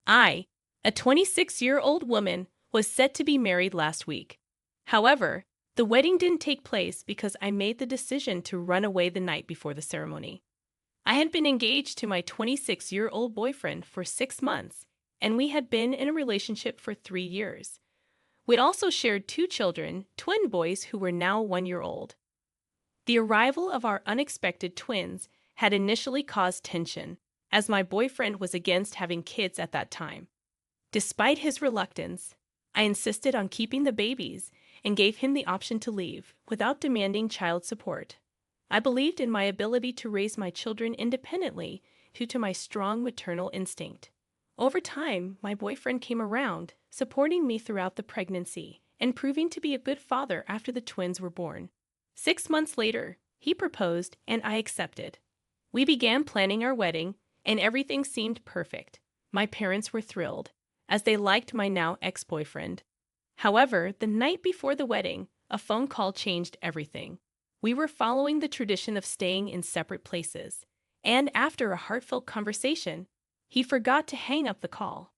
I, a 26-year-old woman, was set to be married last week. However, the wedding didn't take place because I made the decision to run away the night before the ceremony. I had been engaged to my 26-year-old boyfriend for 6 months, and we had been in a relationship for 3 years. We'd also shared two children, twin boys who were now 1 year old. The arrival of our unexpected twins had initially caused tension, as my boyfriend was against having kids at that time. Despite his reluctance, I insisted on keeping the babies and gave him the option to leave without demanding child support. I believed in my ability to raise my children independently due to my strong maternal instinct. Over time, my boyfriend came around, supporting me throughout the pregnancy and proving to be a good father after the twins were born. 6 months later, he proposed and I accepted. We began planning our wedding, and everything seemed perfect. My parents were thrilled, as they liked my now ex-boyfriend. However, the night before the wedding, a phone call changed everything. We were following the tradition of staying in separate places, and after a heartfelt conversation, he forgot to hang up the call.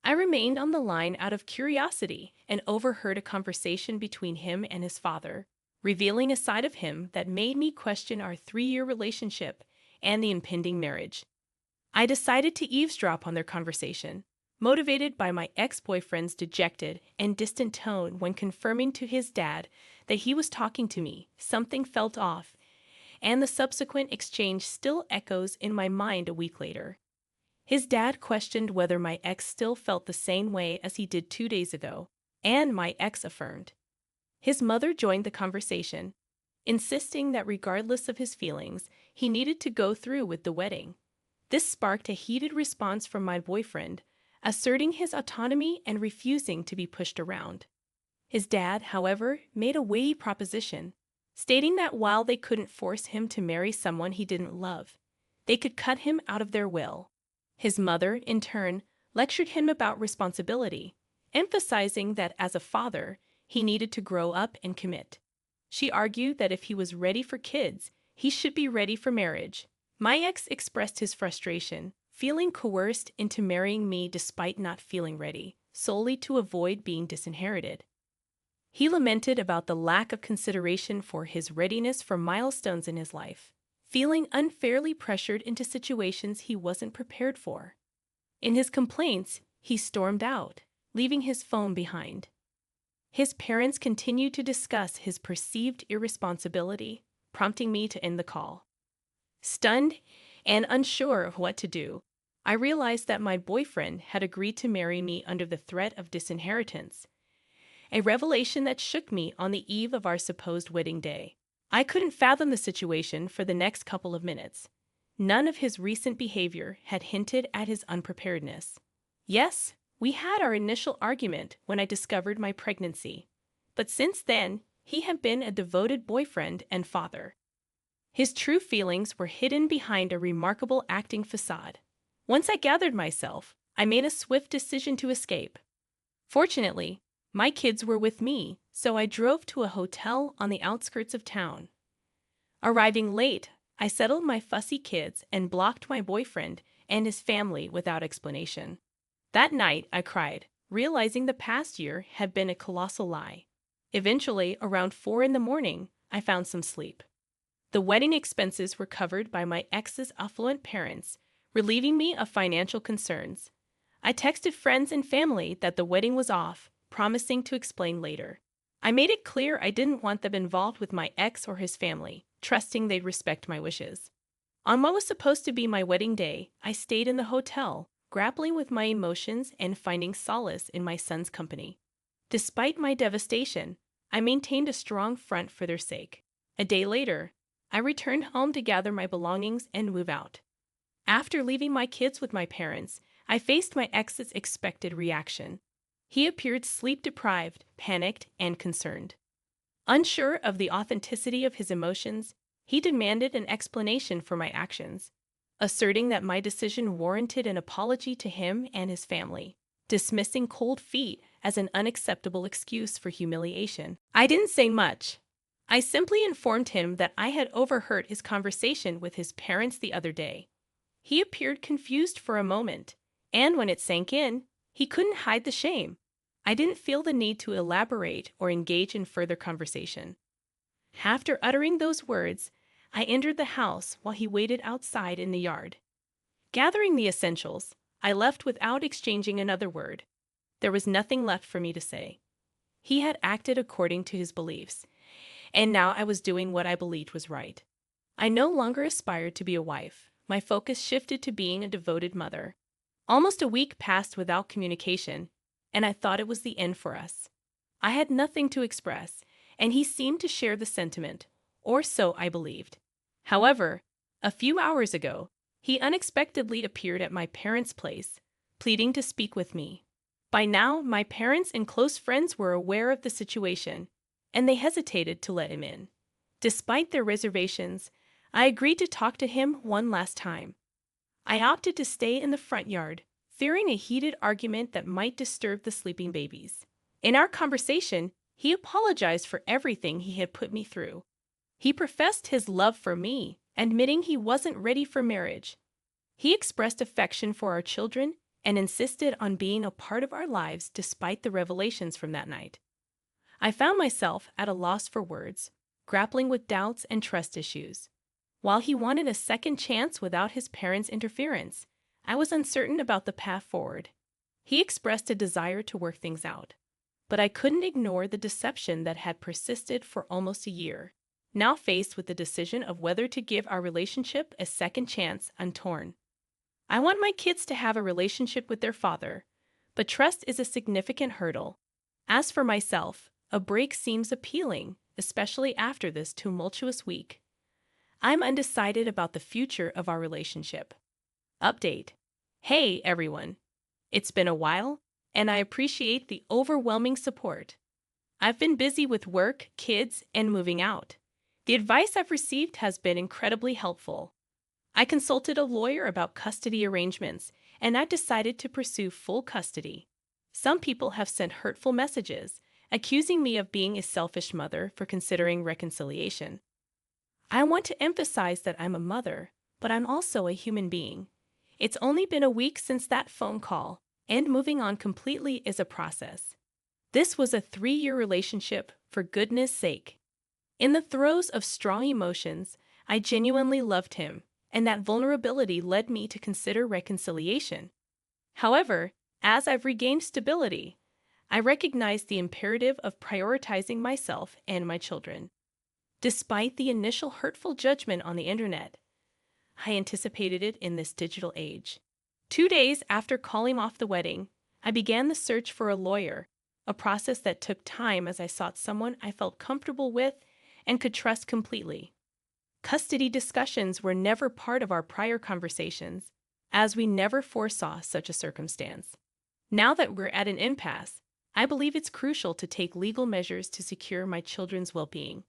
I remained on the line out of curiosity and overheard a conversation between him and his father, revealing a side of him that made me question our 3-year relationship and the impending marriage. I decided to eavesdrop on their conversation, motivated by my ex-boyfriend's dejected and distant tone when confirming to his dad that he was talking to me. Something felt off, and the subsequent exchange still echoes in my mind a week later. His dad questioned whether my ex still felt the same way as he did 2 days ago, and my ex affirmed. His mother joined the conversation, insisting that regardless of his feelings, he needed to go through with the wedding. This sparked a heated response from my boyfriend, asserting his autonomy and refusing to be pushed around. His dad, however, made a weighty proposition, stating that while they couldn't force him to marry someone he didn't love, they could cut him out of their will. His mother, in turn, lectured him about responsibility, emphasizing that as a father, he needed to grow up and commit. She argued that if he was ready for kids, he should be ready for marriage. My ex expressed his frustration, feeling coerced into marrying me despite not feeling ready, solely to avoid being disinherited. He lamented about the lack of consideration for his readiness for milestones in his life, feeling unfairly pressured into situations he wasn't prepared for. In his complaints, he stormed out, leaving his phone behind. His parents continued to discuss his perceived irresponsibility, prompting me to end the call. Stunned and unsure of what to do, I realized that my boyfriend had agreed to marry me under the threat of disinheritance, a revelation that shook me on the eve of our supposed wedding day. I couldn't fathom the situation for the next couple of minutes. None of his recent behavior had hinted at his unpreparedness. Yes, we had our initial argument when I discovered my pregnancy, but since then, he had been a devoted boyfriend and father. His true feelings were hidden behind a remarkable acting facade. Once I gathered myself, I made a swift decision to escape. Fortunately, my kids were with me, so I drove to a hotel on the outskirts of town. Arriving late, I settled my fussy kids and blocked my boyfriend and his family without explanation. That night, I cried, realizing the past year had been a colossal lie. Eventually, around 4 in the morning, I found some sleep. The wedding expenses were covered by my ex's affluent parents, relieving me of financial concerns. I texted friends and family that the wedding was off, promising to explain later. I made it clear I didn't want them involved with my ex or his family, trusting they'd respect my wishes. On what was supposed to be my wedding day, I stayed in the hotel, grappling with my emotions and finding solace in my son's company. Despite my devastation, I maintained a strong front for their sake. A day later, I returned home to gather my belongings and move out. After leaving my kids with my parents, I faced my ex's expected reaction. He appeared sleep-deprived, panicked, and concerned. Unsure of the authenticity of his emotions, he demanded an explanation for my actions, asserting that my decision warranted an apology to him and his family, dismissing cold feet as an unacceptable excuse for humiliation. I didn't say much. I simply informed him that I had overheard his conversation with his parents the other day. He appeared confused for a moment, And when it sank in, he couldn't hide the shame. I didn't feel the need to elaborate or engage in further conversation. After uttering those words, I entered the house while he waited outside in the yard. Gathering the essentials, I left without exchanging another word. There was nothing left for me to say. He had acted according to his beliefs, and now I was doing what I believed was right. I no longer aspired to be a wife. My focus shifted to being a devoted mother. Almost a week passed without communication, and I thought it was the end for us. I had nothing to express, and he seemed to share the sentiment, or so I believed. However, a few hours ago, he unexpectedly appeared at my parents' place, pleading to speak with me. By now, my parents and close friends were aware of the situation, and they hesitated to let him in. Despite their reservations, I agreed to talk to him one last time. I opted to stay in the front yard, fearing a heated argument that might disturb the sleeping babies. In our conversation, he apologized for everything he had put me through. He professed his love for me, admitting he wasn't ready for marriage. He expressed affection for our children and insisted on being a part of our lives despite the revelations from that night. I found myself at a loss for words, grappling with doubts and trust issues. While he wanted a second chance without his parents' interference, I was uncertain about the path forward. He expressed a desire to work things out, but I couldn't ignore the deception that had persisted for almost a year. Now faced with the decision of whether to give our relationship a second chance, I'm torn. I want my kids to have a relationship with their father, but trust is a significant hurdle. As for myself, a break seems appealing, especially after this tumultuous week. I'm undecided about the future of our relationship. Update. Hey, everyone. It's been a while, and I appreciate the overwhelming support. I've been busy with work, kids, and moving out. The advice I've received has been incredibly helpful. I consulted a lawyer about custody arrangements, and I decided to pursue full custody. Some people have sent hurtful messages, accusing me of being a selfish mother for considering reconciliation. I want to emphasize that I'm a mother, but I'm also a human being. It's only been a week since that phone call, and moving on completely is a process. This was a 3-year relationship, for goodness sake. In the throes of strong emotions, I genuinely loved him, and that vulnerability led me to consider reconciliation. However, as I've regained stability, I recognize the imperative of prioritizing myself and my children. Despite the initial hurtful judgment on the internet, I anticipated it in this digital age. 2 days after calling off the wedding, I began the search for a lawyer, a process that took time as I sought someone I felt comfortable with and could trust completely. Custody discussions were never part of our prior conversations, as we never foresaw such a circumstance. Now that we're at an impasse, I believe it's crucial to take legal measures to secure my children's well-being.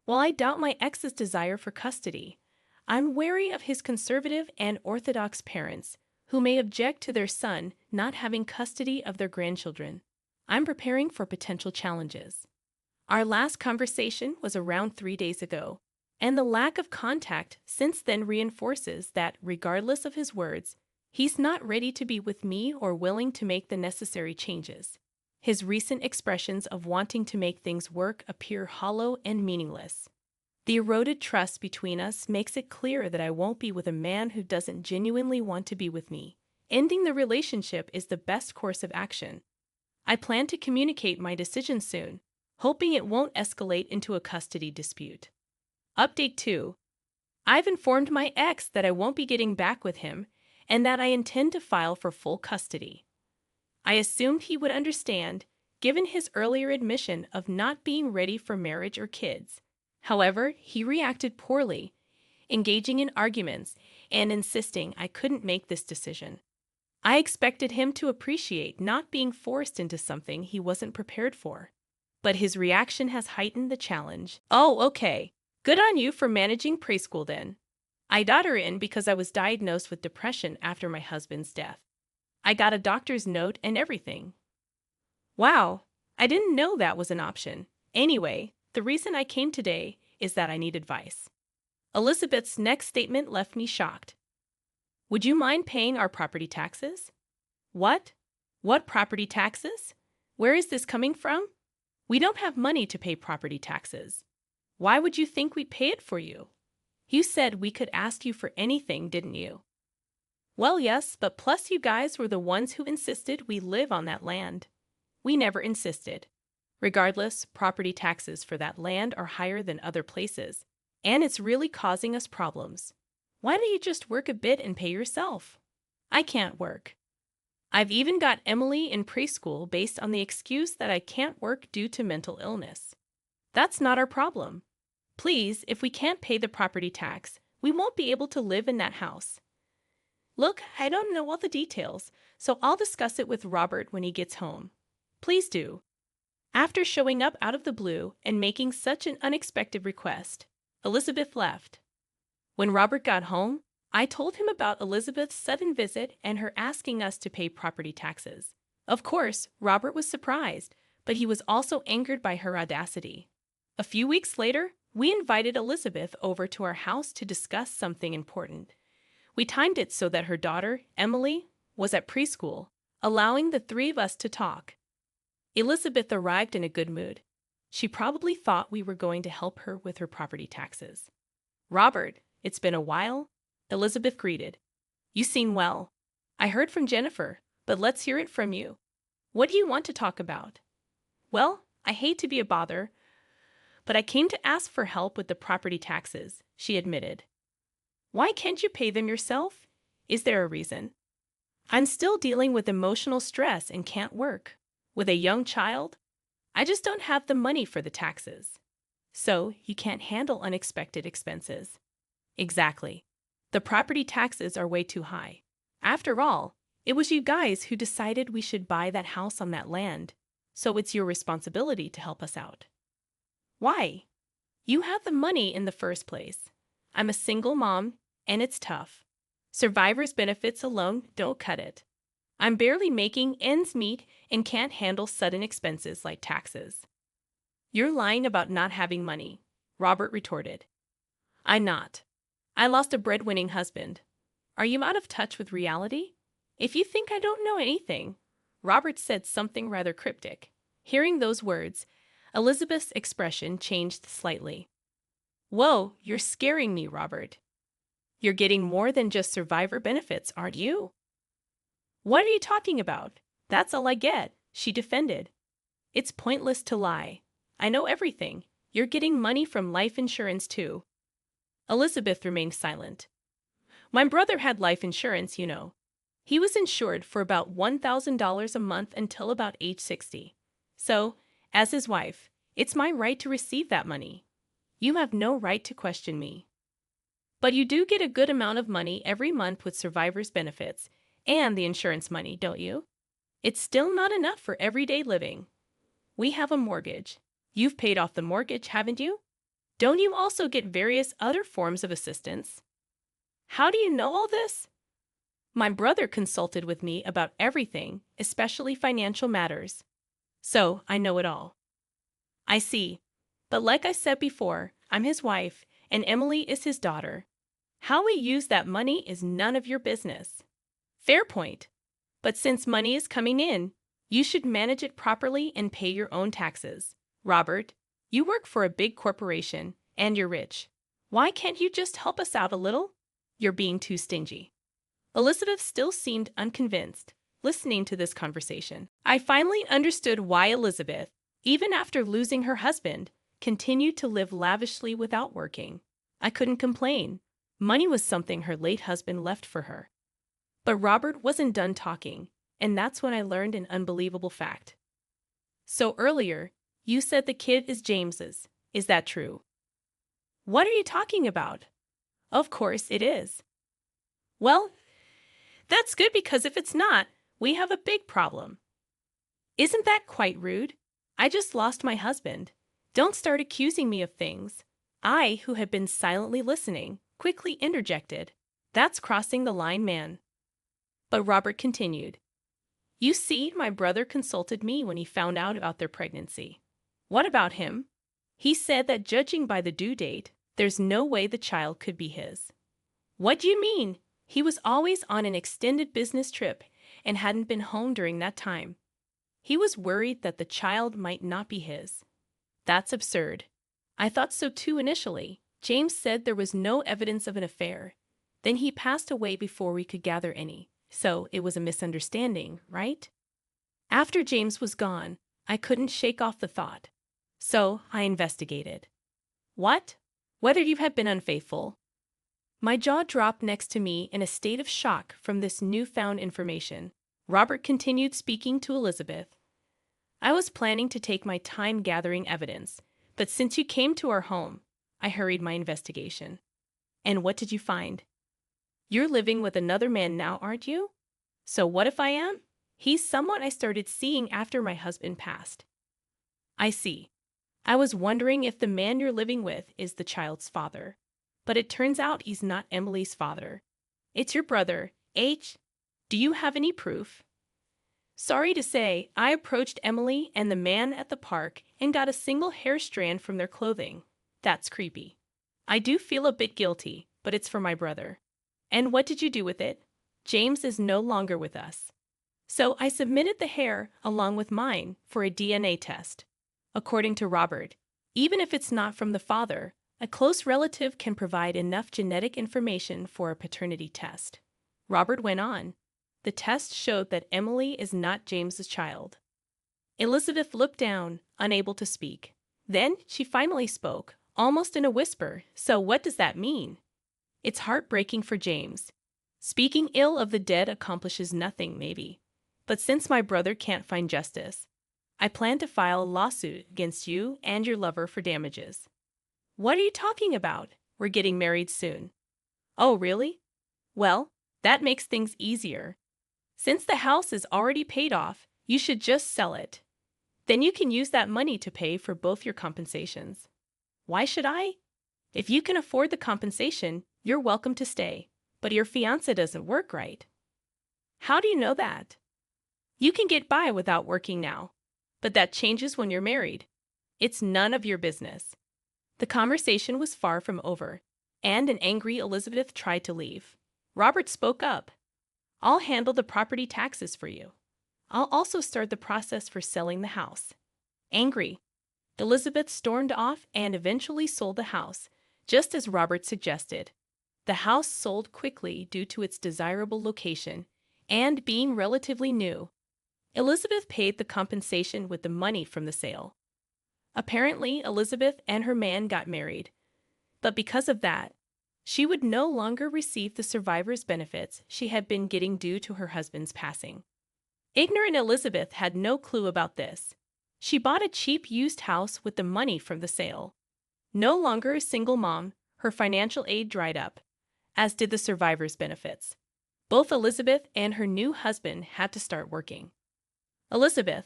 While I doubt my ex's desire for custody, I'm wary of his conservative and orthodox parents who may object to their son not having custody of their grandchildren. I'm preparing for potential challenges. Our last conversation was around 3 days ago, and the lack of contact since then reinforces that, regardless of his words, he's not ready to be with me or willing to make the necessary changes. His recent expressions of wanting to make things work appear hollow and meaningless. The eroded trust between us makes it clear that I won't be with a man who doesn't genuinely want to be with me. Ending the relationship is the best course of action. I plan to communicate my decision soon, hoping it won't escalate into a custody dispute. Update 2. I've informed my ex that I won't be getting back with him and that I intend to file for full custody. I assumed he would understand, given his earlier admission of not being ready for marriage or kids. However, he reacted poorly, engaging in arguments and insisting I couldn't make this decision. I expected him to appreciate not being forced into something he wasn't prepared for. But his reaction has heightened the challenge. Oh, okay. Good on you for managing preschool then. I got her in because I was diagnosed with depression after my husband's death. I got a doctor's note and everything. Wow, I didn't know that was an option. Anyway, the reason I came today is that I need advice. Elizabeth's next statement left me shocked. Would you mind paying our property taxes? What? What property taxes? Where is this coming from? We don't have money to pay property taxes. Why would you think we'd pay it for you? You said we could ask you for anything, didn't you? Well, yes, but plus you guys were the ones who insisted we live on that land. We never insisted. Regardless, property taxes for that land are higher than other places, and it's really causing us problems. Why don't you just work a bit and pay yourself? I can't work. I've even got Emily in preschool based on the excuse that I can't work due to mental illness. That's not our problem. Please, if we can't pay the property tax, we won't be able to live in that house. Look, I don't know all the details, so I'll discuss it with Robert when he gets home. Please do. After showing up out of the blue and making such an unexpected request, Elizabeth left. When Robert got home, I told him about Elizabeth's sudden visit and her asking us to pay property taxes. Of course, Robert was surprised, but he was also angered by her audacity. A few weeks later, we invited Elizabeth over to our house to discuss something important. We timed it so that her daughter, Emily, was at preschool, allowing the three of us to talk. Elizabeth arrived in a good mood. She probably thought we were going to help her with her property taxes. Robert, it's been a while, Elizabeth greeted. You seem well. I heard from Jennifer, but let's hear it from you. What do you want to talk about? Well, I hate to be a bother, but I came to ask for help with the property taxes, she admitted. Why can't you pay them yourself? Is there a reason? I'm still dealing with emotional stress and can't work. With a young child, I just don't have the money for the taxes. So you can't handle unexpected expenses. Exactly. The property taxes are way too high. After all, it was you guys who decided we should buy that house on that land, so it's your responsibility to help us out. Why? You had the money in the first place. I'm a single mom, and it's tough. Survivor's benefits alone don't cut it. I'm barely making ends meet and can't handle sudden expenses like taxes. You're lying about not having money, Robert retorted. I'm not. I lost a breadwinning husband. Are you out of touch with reality? If you think I don't know anything, Robert said something rather cryptic. Hearing those words, Elizabeth's expression changed slightly. Whoa, you're scaring me, Robert. You're getting more than just survivor benefits, aren't you? What are you talking about? That's all I get, she defended. It's pointless to lie. I know everything. You're getting money from life insurance, too. Elizabeth remained silent. My brother had life insurance, you know. He was insured for about $1,000 a month until about age 60. So, as his wife, it's my right to receive that money. You have no right to question me. But you do get a good amount of money every month with survivor's benefits and the insurance money, don't you? It's still not enough for everyday living. We have a mortgage. You've paid off the mortgage, haven't you? Don't you also get various other forms of assistance? How do you know all this? My brother consulted with me about everything, especially financial matters. So I know it all. I see. But like I said before, I'm his wife, and Emily is his daughter. How we use that money is none of your business. Fair point. But since money is coming in, you should manage it properly and pay your own taxes. Robert, you work for a big corporation, and you're rich. Why can't you just help us out a little? You're being too stingy. Elizabeth still seemed unconvinced, listening to this conversation. I finally understood why Elizabeth, even after losing her husband, continued to live lavishly without working. I couldn't complain. Money was something her late husband left for her. But Robert wasn't done talking, and that's when I learned an unbelievable fact. So earlier, you said the kid is James's. Is that true? What are you talking about? Of course it is. Well, that's good because if it's not, we have a big problem. Isn't that quite rude? I just lost my husband. Don't start accusing me of things. I, who had been silently listening, quickly interjected. That's crossing the line, man. But Robert continued. You see, my brother consulted me when he found out about their pregnancy. What about him? He said that judging by the due date, there's no way the child could be his. What do you mean? He was always on an extended business trip, and hadn't been home during that time. He was worried that the child might not be his. That's absurd. I thought so too initially. James said there was no evidence of an affair. Then he passed away before we could gather any. So it was a misunderstanding, right? After James was gone, I couldn't shake off the thought. So I investigated. What? Whether you had been unfaithful. My jaw dropped next to me in a state of shock from this newfound information. Robert continued speaking to Elizabeth. I was planning to take my time gathering evidence, but since you came to our home, I hurried my investigation. And what did you find? You're living with another man now, aren't you? So what if I am? He's someone I started seeing after my husband passed. I see. I was wondering if the man you're living with is the child's father. But it turns out he's not Emily's father. It's your brother, H. Do you have any proof? Sorry to say, I approached Emily and the man at the park and got a single hair strand from their clothing. That's creepy. I do feel a bit guilty, but it's for my brother. And what did you do with it? James is no longer with us. So I submitted the hair, along with mine, for a DNA test. According to Robert, even if it's not from the father, a close relative can provide enough genetic information for a paternity test. Robert went on. The test showed that Emily is not James's child. Elizabeth looked down, unable to speak. Then she finally spoke, almost in a whisper. So what does that mean? It's heartbreaking for James. Speaking ill of the dead accomplishes nothing, maybe. But since my brother can't find justice, I plan to file a lawsuit against you and your lover for damages. What are you talking about? We're getting married soon. Oh, really? Well, that makes things easier. Since the house is already paid off, you should just sell it. Then you can use that money to pay for both your compensations. Why should I? If you can afford the compensation, you're welcome to stay. But your fiancé doesn't work right. How do you know that? You can get by without working now. But that changes when you're married. It's none of your business. The conversation was far from over, and an angry Elizabeth tried to leave. Robert spoke up. I'll handle the property taxes for you. I'll also start the process for selling the house. Angry, Elizabeth stormed off and eventually sold the house, just as Robert suggested. The house sold quickly due to its desirable location and being relatively new. Elizabeth paid the compensation with the money from the sale. Apparently, Elizabeth and her man got married. But because of that, she would no longer receive the survivor's benefits she had been getting due to her husband's passing. Ignorant Elizabeth had no clue about this. She bought a cheap used house with the money from the sale. No longer a single mom, her financial aid dried up, as did the survivor's benefits. Both Elizabeth and her new husband had to start working. Elizabeth,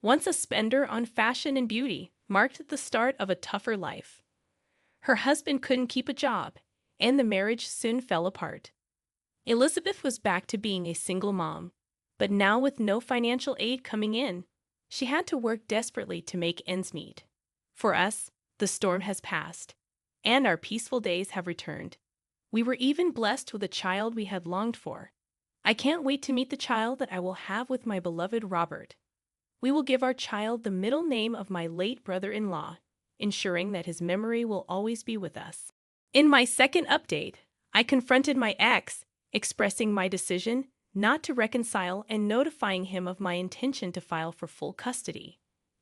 once a spender on fashion and beauty, marked the start of a tougher life. Her husband couldn't keep a job, and the marriage soon fell apart. Elizabeth was back to being a single mom, but now with no financial aid coming in, she had to work desperately to make ends meet. For us, the storm has passed, and our peaceful days have returned. We were even blessed with a child we had longed for. I can't wait to meet the child that I will have with my beloved Robert. We will give our child the middle name of my late brother-in-law, ensuring that his memory will always be with us. In my second update, I confronted my ex, expressing my decision not to reconcile and notifying him of my intention to file for full custody.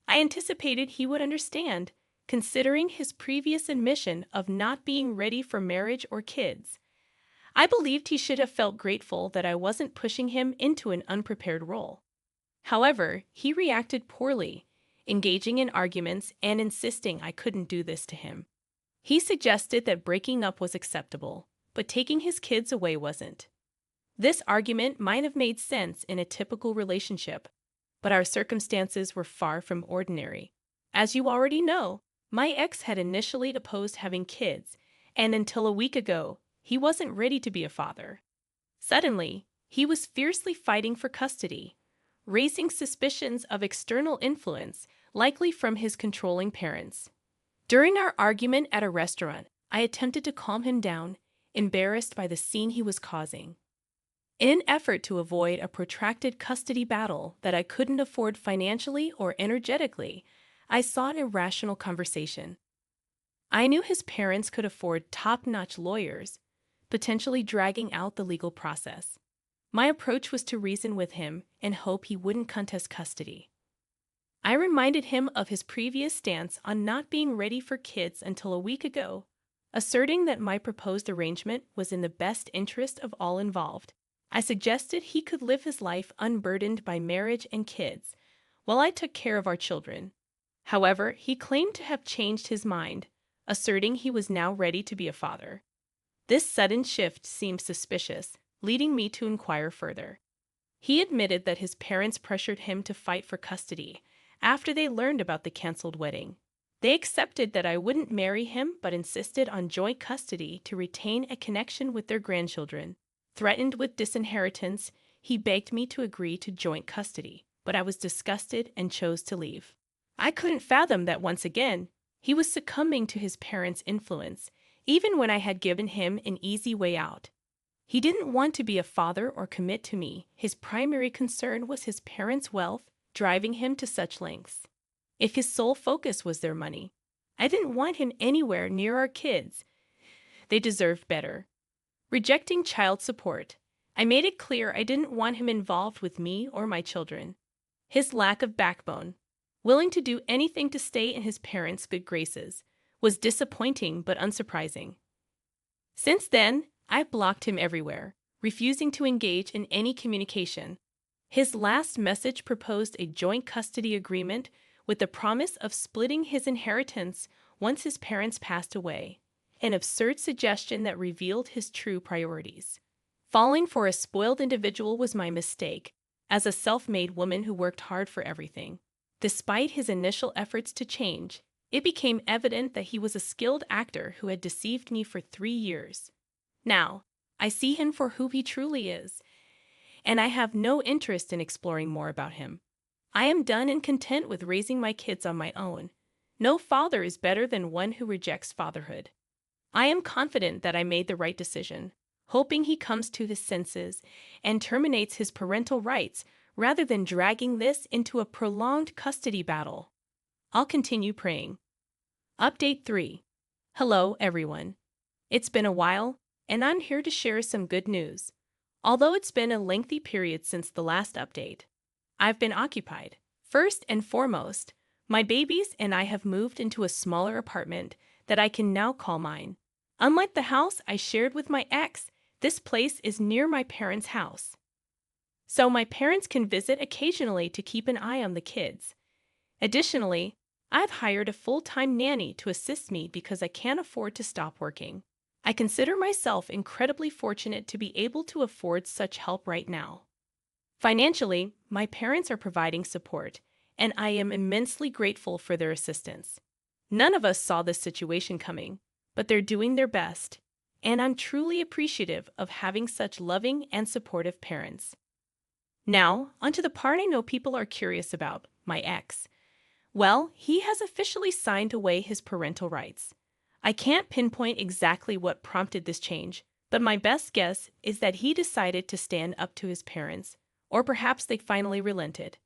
I anticipated he would understand, considering his previous admission of not being ready for marriage or kids. I believed he should have felt grateful that I wasn't pushing him into an unprepared role. However, he reacted poorly, engaging in arguments and insisting I couldn't do this to him. He suggested that breaking up was acceptable, but taking his kids away wasn't. This argument might have made sense in a typical relationship, but our circumstances were far from ordinary. As you already know, my ex had initially opposed having kids, and until a week ago, he wasn't ready to be a father. Suddenly, he was fiercely fighting for custody, raising suspicions of external influence, likely from his controlling parents. During our argument at a restaurant, I attempted to calm him down, embarrassed by the scene he was causing. In an effort to avoid a protracted custody battle that I couldn't afford financially or energetically, I sought a rational conversation. I knew his parents could afford top-notch lawyers, potentially dragging out the legal process. My approach was to reason with him and hope he wouldn't contest custody. I reminded him of his previous stance on not being ready for kids until a week ago, asserting that my proposed arrangement was in the best interest of all involved. I suggested he could live his life unburdened by marriage and kids, while I took care of our children. However, he claimed to have changed his mind, asserting he was now ready to be a father. This sudden shift seemed suspicious, leading me to inquire further. He admitted that his parents pressured him to fight for custody after they learned about the canceled wedding. They accepted that I wouldn't marry him but insisted on joint custody to retain a connection with their grandchildren. Threatened with disinheritance, he begged me to agree to joint custody, but I was disgusted and chose to leave. I couldn't fathom that once again, he was succumbing to his parents' influence, even when I had given him an easy way out. He didn't want to be a father or commit to me. His primary concern was his parents' wealth, driving him to such lengths. If his sole focus was their money, I didn't want him anywhere near our kids. They deserved better. Rejecting child support, I made it clear I didn't want him involved with me or my children. His lack of backbone, willing to do anything to stay in his parents' good graces, was disappointing but unsurprising. Since then, I blocked him everywhere, refusing to engage in any communication. His last message proposed a joint custody agreement with the promise of splitting his inheritance once his parents passed away, an absurd suggestion that revealed his true priorities. Falling for a spoiled individual was my mistake, as a self-made woman who worked hard for everything. Despite his initial efforts to change, it became evident that he was a skilled actor who had deceived me for 3 years. Now, I see him for who he truly is, and I have no interest in exploring more about him. I am done and content with raising my kids on my own. No father is better than one who rejects fatherhood. I am confident that I made the right decision, hoping he comes to his senses and terminates his parental rights rather than dragging this into a prolonged custody battle. I'll continue praying. Update 3. Hello, everyone. It's been a while, and I'm here to share some good news. Although it's been a lengthy period since the last update, I've been occupied. First and foremost, my babies and I have moved into a smaller apartment that I can now call mine. Unlike the house I shared with my ex, this place is near my parents' house. So my parents can visit occasionally to keep an eye on the kids. Additionally, I've hired a full-time nanny to assist me because I can't afford to stop working. I consider myself incredibly fortunate to be able to afford such help right now. Financially, my parents are providing support, and I am immensely grateful for their assistance. None of us saw this situation coming, but they're doing their best, and I'm truly appreciative of having such loving and supportive parents. Now, onto the part I know people are curious about, my ex. Well, he has officially signed away his parental rights. I can't pinpoint exactly what prompted this change, but my best guess is that he decided to stand up to his parents, or perhaps they finally relented.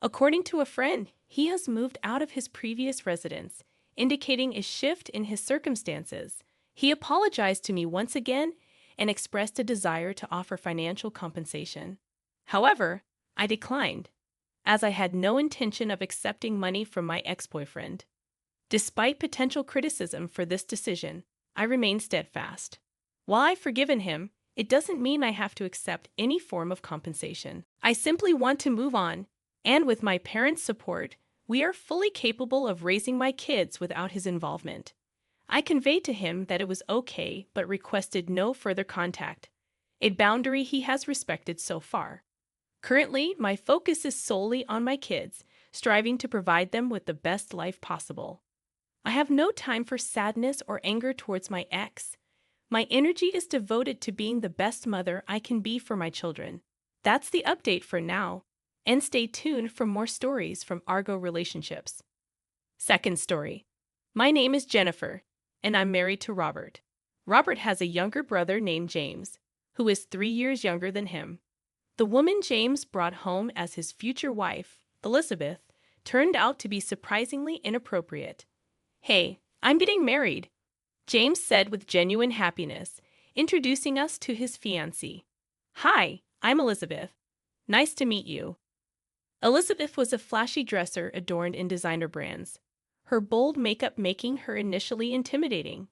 According to a friend, he has moved out of his previous residence, indicating a shift in his circumstances. He apologized to me once again and expressed a desire to offer financial compensation. However, I declined, as I had no intention of accepting money from my ex-boyfriend. Despite potential criticism for this decision, I remain steadfast. While I've forgiven him, it doesn't mean I have to accept any form of compensation. I simply want to move on, and with my parents' support, we are fully capable of raising my kids without his involvement. I conveyed to him that it was okay, but requested no further contact, a boundary he has respected so far. Currently, my focus is solely on my kids, striving to provide them with the best life possible. I have no time for sadness or anger towards my ex. My energy is devoted to being the best mother I can be for my children. That's the update for now, and stay tuned for more stories from Argo relationships. Second story. My name is Jennifer, and I'm married to Robert. Robert has a younger brother named James, who is 3 years younger than him. The woman James brought home as his future wife, Elizabeth, turned out to be surprisingly inappropriate. "Hey, I'm getting married," James said with genuine happiness, introducing us to his fiancée. "Hi, I'm Elizabeth. Nice to meet you." Elizabeth was a flashy dresser adorned in designer brands, her bold makeup making her initially intimidating.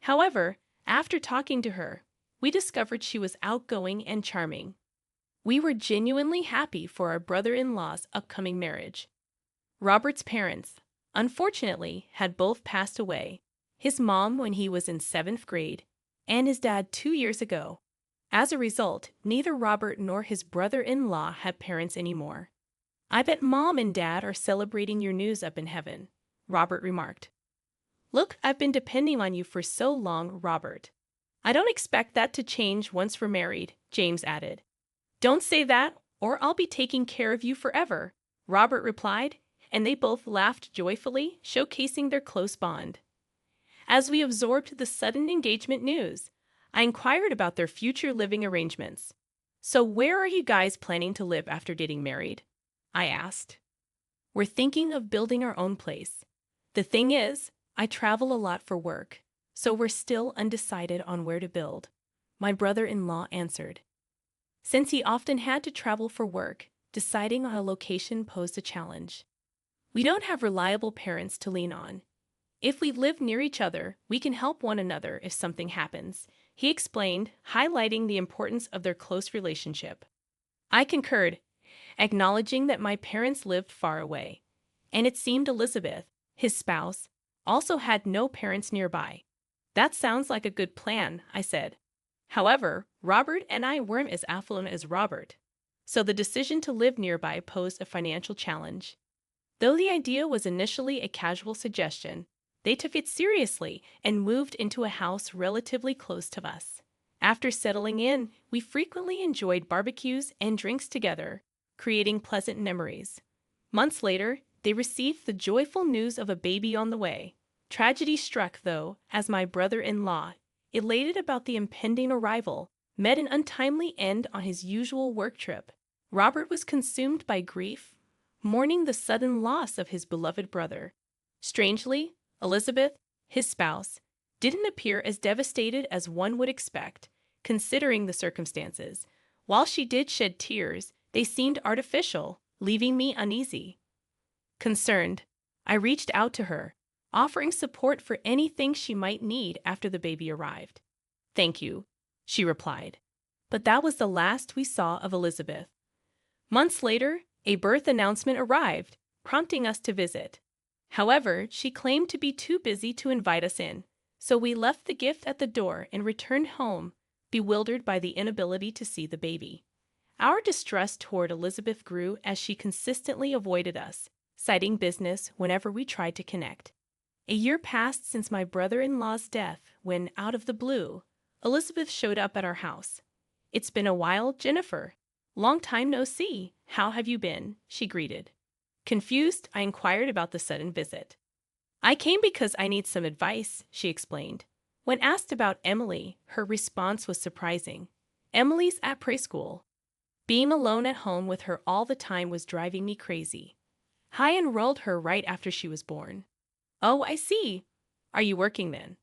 However, after talking to her, we discovered she was outgoing and charming. We were genuinely happy for our brother-in-law's upcoming marriage. Robert's parents, unfortunately, had both passed away, his mom when he was in 7th grade, and his dad 2 years ago. As a result, neither Robert nor his brother-in-law had parents anymore. "I bet Mom and Dad are celebrating your news up in heaven," Robert remarked. "Look, I've been depending on you for so long, Robert." "I don't expect that to change once we're married," James added. "Don't say that, or I'll be taking care of you forever," Robert replied, and they both laughed joyfully, showcasing their close bond. As we absorbed the sudden engagement news, I inquired about their future living arrangements. "So where are you guys planning to live after getting married?" I asked. "We're thinking of building our own place. The thing is, I travel a lot for work, so we're still undecided on where to build," my brother-in-law answered. Since he often had to travel for work, deciding on a location posed a challenge. "We don't have reliable parents to lean on. If we live near each other, we can help one another if something happens," he explained, highlighting the importance of their close relationship. I concurred, acknowledging that my parents lived far away, and it seemed Elizabeth, his spouse, also had no parents nearby. "That sounds like a good plan," I said. However, Robert and I weren't as affluent as Robert, so the decision to live nearby posed a financial challenge. Though the idea was initially a casual suggestion, they took it seriously and moved into a house relatively close to us. After settling in, we frequently enjoyed barbecues and drinks together, creating pleasant memories. Months later, they received the joyful news of a baby on the way. Tragedy struck, though, as my brother-in-law, elated about the impending arrival, met an untimely end on his usual work trip. Robert was consumed by grief, mourning the sudden loss of his beloved brother. Strangely, Elizabeth, his spouse, didn't appear as devastated as one would expect, considering the circumstances. While she did shed tears, they seemed artificial, leaving me uneasy. Concerned, I reached out to her, offering support for anything she might need after the baby arrived. "Thank you," she replied. But that was the last we saw of Elizabeth. Months later, a birth announcement arrived, prompting us to visit. However, she claimed to be too busy to invite us in, so we left the gift at the door and returned home, bewildered by the inability to see the baby. Our distrust toward Elizabeth grew as she consistently avoided us, citing business whenever we tried to connect. A year passed since my brother-in-law's death when, out of the blue, Elizabeth showed up at our house. "It's been a while, Jennifer. Long time no see. How have you been?" she greeted. Confused, I inquired about the sudden visit. "I came because I need some advice," she explained. When asked about Emily, her response was surprising. "Emily's at preschool. Being alone at home with her all the time was driving me crazy. I enrolled her right after she was born." "Oh, I see. Are you working then?"